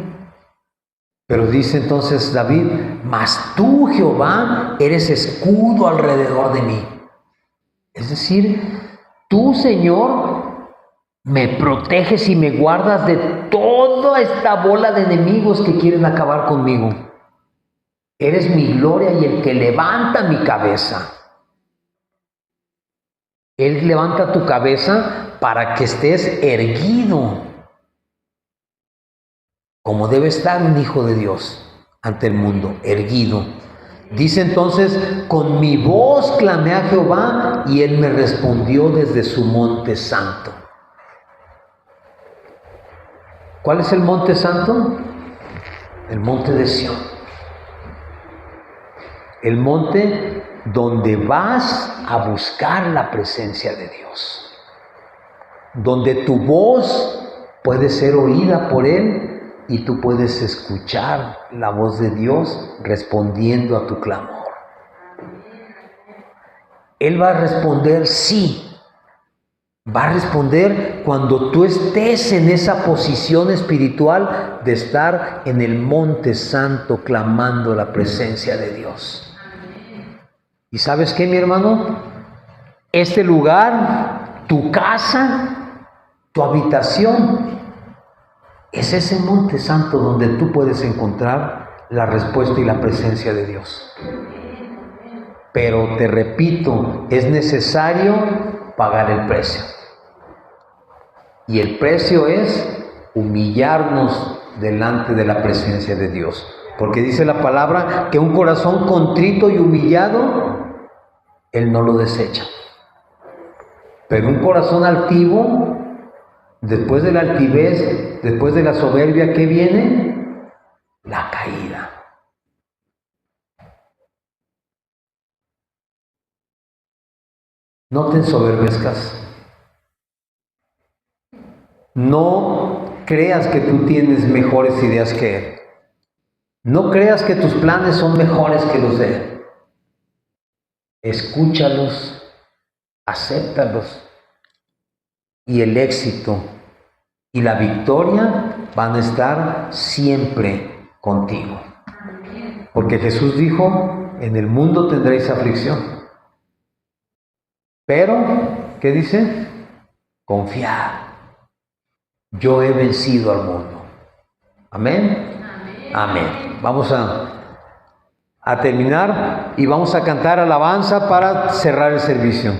[SPEAKER 1] Pero dice entonces David, mas tú, Jehová, eres escudo alrededor de mí. Es decir, tú, Señor, me proteges y me guardas de toda esta bola de enemigos que quieren acabar conmigo. Eres mi gloria y el que levanta mi cabeza. Él levanta tu cabeza para que estés erguido, como debe estar un hijo de Dios ante el mundo, erguido. Dice entonces, con mi voz clamé a Jehová y él me respondió desde su monte santo. ¿Cuál es el monte santo? El monte de Sión. El monte donde vas a buscar la presencia de Dios. Donde tu voz puede ser oída por Él y tú puedes escuchar la voz de Dios respondiendo a tu clamor. Él va a responder sí. Va a responder cuando tú estés en esa posición espiritual de estar en el monte santo clamando la presencia de Dios. ¿Y sabes qué, mi hermano? Este lugar, tu casa, tu habitación, es ese monte santo donde tú puedes encontrar la respuesta y la presencia de Dios. Pero te repito, es necesario pagar el precio. Y el precio es humillarnos delante de la presencia de Dios. Porque dice la palabra que un corazón contrito y humillado, Él no lo desecha. Pero un corazón altivo, después de la altivez, después de la soberbia, ¿qué viene? La caída. No te ensoberbezcas. No creas que tú tienes mejores ideas que Él. No creas que tus planes son mejores que los de Él. Escúchalos, acéptalos, y el éxito y la victoria van a estar siempre contigo. Porque Jesús dijo, en el mundo tendréis aflicción. Pero, ¿qué dice? Confiad. Yo he vencido al mundo. Amén. Amén. Vamos a terminar y vamos a cantar alabanza para cerrar el servicio.